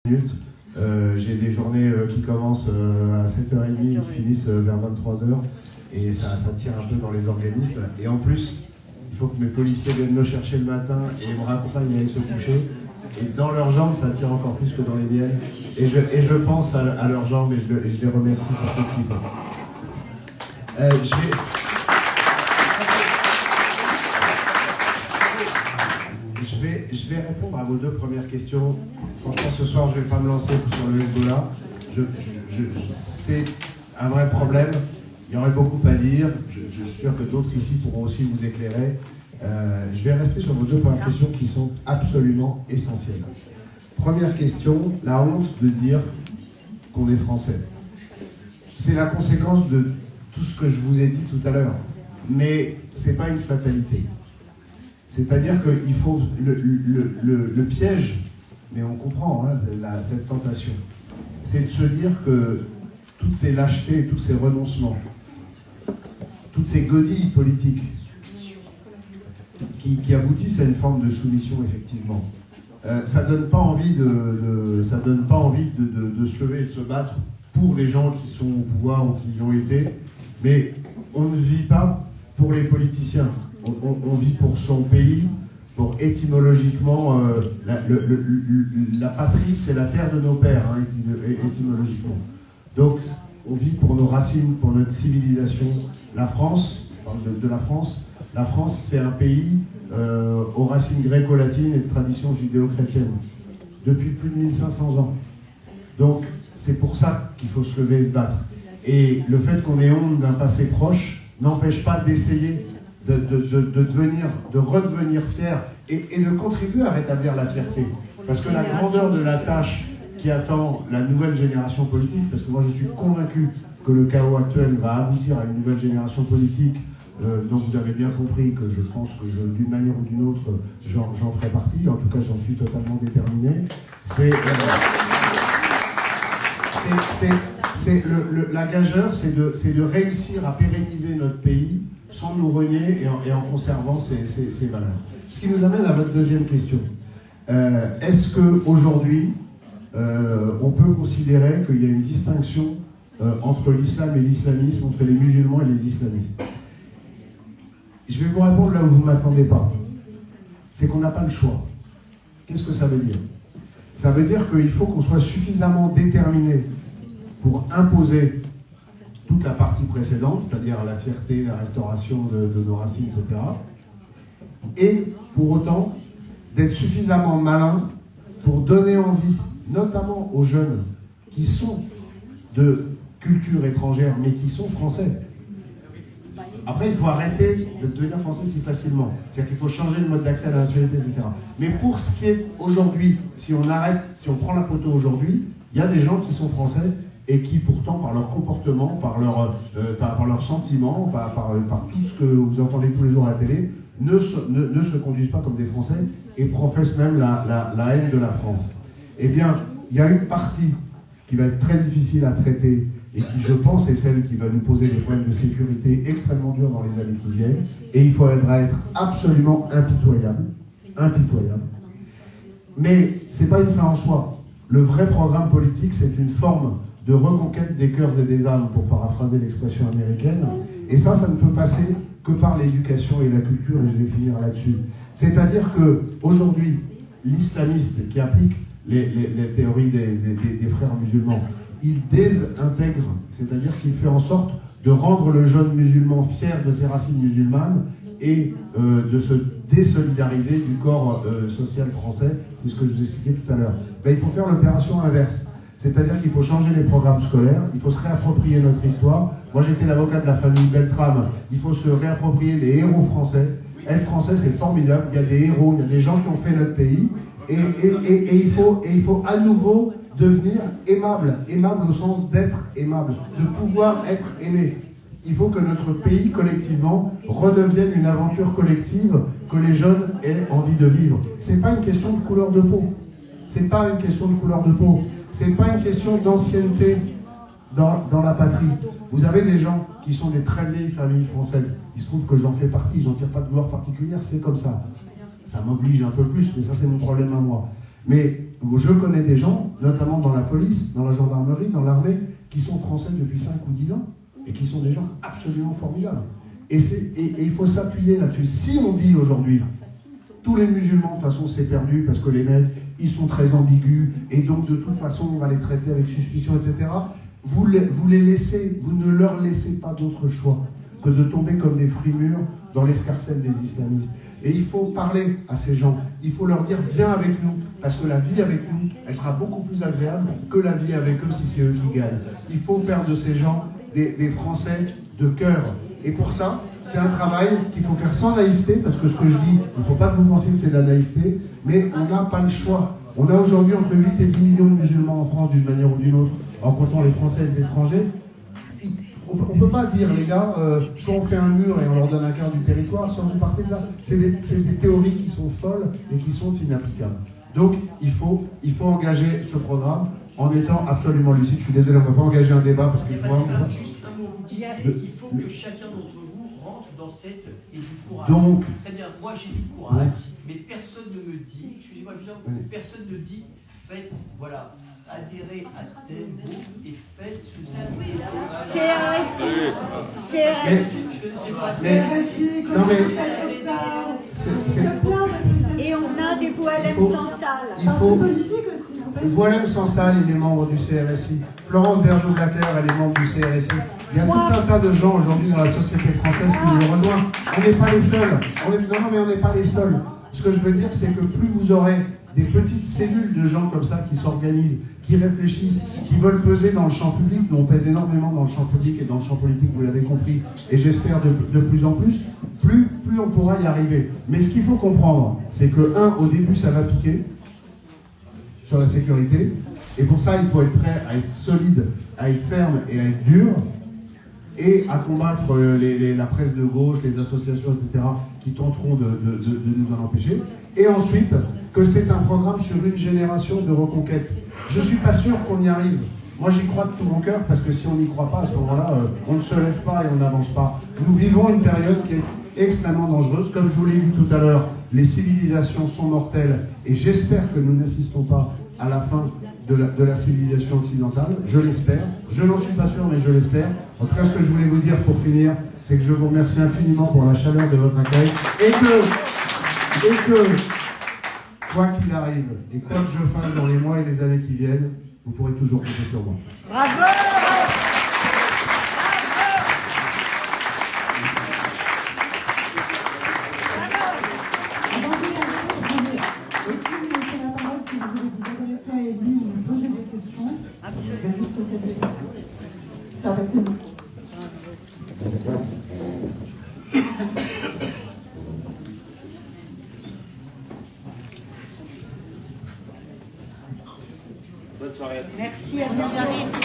minutes. J'ai des journées qui commencent à 7h30 et qui finissent vers 23h. Et ça tire un peu dans les organismes. Et en plus, il faut que mes policiers viennent me chercher le matin et me raccompagnent à aller se coucher. Et dans leurs jambes, ça tire encore plus que dans les miennes. Et je pense à leurs jambes et je les remercie pour tout ce qu'ils font. Je vais répondre à vos deux premières questions. Franchement, ce soir, je ne vais pas me lancer sur le Hezbollah. C'est un vrai problème. Il y aurait beaucoup à dire. Je suis sûr que d'autres ici pourront aussi vous éclairer. Je vais rester sur vos deux premières questions qui sont absolument essentielles. Première question, la honte de dire qu'on est français. C'est la conséquence de tout ce que je vous ai dit tout à l'heure. Mais ce n'est pas une fatalité. C'est-à-dire qu'il faut le piège, mais on comprend cette tentation, c'est de se dire que toutes ces lâchetés, tous ces renoncements, toutes ces godilles politiques qui aboutissent à une forme de soumission, effectivement, ça donne pas envie de se lever et de se battre pour les gens qui sont au pouvoir ou qui y ont été, mais on ne vit pas pour les politiciens. On vit pour son pays, pour étymologiquement, la patrie, c'est la terre de nos pères, étymologiquement. Donc, on vit pour nos racines, pour notre civilisation. La France, je parle de la France, c'est un pays aux racines gréco-latines et de tradition judéo-chrétienne, depuis plus de 1500 ans. Donc, c'est pour ça qu'il faut se lever et se battre. Et le fait qu'on ait honte d'un passé proche n'empêche pas d'essayer de redevenir fier et de contribuer à rétablir la fierté. Parce que la grandeur de la tâche qui attend la nouvelle génération politique, parce que moi je suis convaincu que le chaos actuel va aboutir à une nouvelle génération politique, dont vous avez bien compris que je pense que d'une manière ou d'une autre, j'en ferai partie, en tout cas j'en suis totalement déterminé. La gageure, c'est de réussir à pérenniser notre pays sans nous renier et en conservant ses valeurs. Ce qui nous amène à votre deuxième question. Est-ce qu'aujourd'hui, on peut considérer qu'il y a une distinction entre l'islam et l'islamisme, entre les musulmans et les islamistes? Je vais vous répondre là où vous ne m'attendez pas. C'est qu'on n'a pas le choix. Qu'est-ce que ça veut dire? Ça veut dire qu'il faut qu'on soit suffisamment déterminé pour imposer toute la partie précédente, c'est-à-dire la fierté, la restauration de nos racines, etc. Et pour autant, d'être suffisamment malin pour donner envie, notamment aux jeunes qui sont de culture étrangère, mais qui sont français. Après, il faut arrêter de devenir français si facilement. C'est-à-dire qu'il faut changer le mode d'accès à la nationalité, etc. Mais pour ce qui est aujourd'hui, si on prend la photo aujourd'hui, il y a des gens qui sont français et qui pourtant, par leur comportement, par leurs sentiments, par tout ce que vous entendez tous les jours à la télé, ne se conduisent pas comme des Français et professent même la haine de la France. Eh bien, il y a une partie qui va être très difficile à traiter et qui, je pense, est celle qui va nous poser des problèmes de sécurité extrêmement durs dans les années qui viennent. Et il faudra être absolument impitoyable. Mais ce n'est pas une fin en soi. Le vrai programme politique, c'est une forme de reconquête des cœurs et des âmes, pour paraphraser l'expression américaine. Et ça ne peut passer que par l'éducation et la culture, et je vais finir là-dessus. C'est-à-dire qu'aujourd'hui, l'islamiste qui applique les théories des frères musulmans, il désintègre, c'est-à-dire qu'il fait en sorte de rendre le jeune musulman fier de ses racines musulmanes et de se désolidariser du corps social français. C'est ce que je vous expliquais tout à l'heure. Il faut faire l'opération inverse. C'est-à-dire qu'il faut changer les programmes scolaires, il faut se réapproprier notre histoire. Moi, j'étais l'avocat de la famille Beltrame. Il faut se réapproprier les héros français. Être français, c'est formidable. Il y a des héros, il y a des gens qui ont fait notre pays. Et il faut à nouveau devenir aimable au sens d'être aimable, de pouvoir être aimé. Il faut que notre pays, collectivement, redevienne une aventure collective que les jeunes aient envie de vivre. C'est pas une question de couleur de peau. C'est pas une question de couleur de peau. C'est pas une question d'ancienneté dans la patrie. Vous avez des gens qui sont des très vieilles familles françaises. Il se trouve que j'en fais partie, j'en tire pas de gloire particulière, c'est comme ça. Ça m'oblige un peu plus, mais ça c'est mon problème à moi. Mais Je connais des gens, notamment dans la police, dans la gendarmerie, dans l'armée, qui sont français depuis 5 ou 10 ans, et qui sont des gens absolument formidables. Et il faut s'appuyer là-dessus. Si on dit aujourd'hui, tous les musulmans, de toute façon, c'est perdu, parce que les mecs, ils sont très ambigus, et donc de toute façon, on va les traiter avec suspicion, etc. Vous les laissez, vous ne leur laissez pas d'autre choix que de tomber comme des fruits mûrs dans l'escarcelle des islamistes. Et il faut parler à ces gens, il faut leur dire viens avec nous, parce que la vie avec nous, elle sera beaucoup plus agréable que la vie avec eux si c'est eux qui gagnent. Il faut faire de ces gens des Français de cœur. Et pour ça, c'est un travail qu'il faut faire sans naïveté, parce que ce que je dis, il ne faut pas que vous pensiez que c'est de la naïveté, mais on n'a pas le choix. On a aujourd'hui entre 8 et 10 millions de musulmans en France d'une manière ou d'une autre, en comptant les Français et les étrangers. On ne peut pas dire, les gars, soit on fait un mur et on leur donne un quart du territoire, soit vous partez de là. C'est des théories qui sont folles et qui sont inapplicables. Donc, il faut engager ce programme en étant absolument lucide. Je suis désolé, on ne va pas engager un débat parce qu'il faut... Juste un mot, vous disiez, il faut que chacun d'entre vous rentre dans cette et du courage. Donc, très bien, moi j'ai dit courage, mais personne ne me dit, excusez-moi, je veux dire, personne ne dit faites, voilà, adhérez à tel groupe et faites ce CRSI. Non mais... Et on a des Boualem sans salle. Il faut... Boualem sans salle, il est membre du CRSI. Florence Bergeau-Blatter, elle est membre du CRSI. Il y a tout un tas de gens aujourd'hui dans la société française qui nous rejoignent. On n'est pas les seuls. Non, mais on n'est pas les seuls. Ce que je veux dire, c'est que plus vous aurez des petites cellules de gens comme ça qui s'organisent, qui réfléchissent, qui veulent peser dans le champ public, nous on pèse énormément dans le champ public et dans le champ politique, vous l'avez compris, et j'espère de plus en plus, plus on pourra y arriver. Mais ce qu'il faut comprendre, c'est que, au début, ça va piquer sur la sécurité, et pour ça, il faut être prêt à être solide, à être ferme et à être dur, et à combattre la presse de gauche, les associations, etc., qui tenteront de nous en empêcher. Et ensuite, que c'est un programme sur une génération de reconquête. Je ne suis pas sûr qu'on y arrive. Moi, j'y crois de tout mon cœur, parce que si on n'y croit pas, à ce moment-là, on ne se lève pas et on n'avance pas. Nous vivons une période qui est extrêmement dangereuse. Comme je vous l'ai dit tout à l'heure, les civilisations sont mortelles, et j'espère que nous n'assistons pas à la fin de la civilisation occidentale. Je l'espère. Je n'en suis pas sûr, mais je l'espère. En tout cas, ce que je voulais vous dire pour finir, c'est que je vous remercie infiniment pour la chaleur de votre accueil, et que quoi qu'il arrive, et quoi que je fasse dans les mois et les années qui viennent, vous pourrez toujours compter sur moi. Bravo! Bonne soirée à tous. Merci, à bientôt.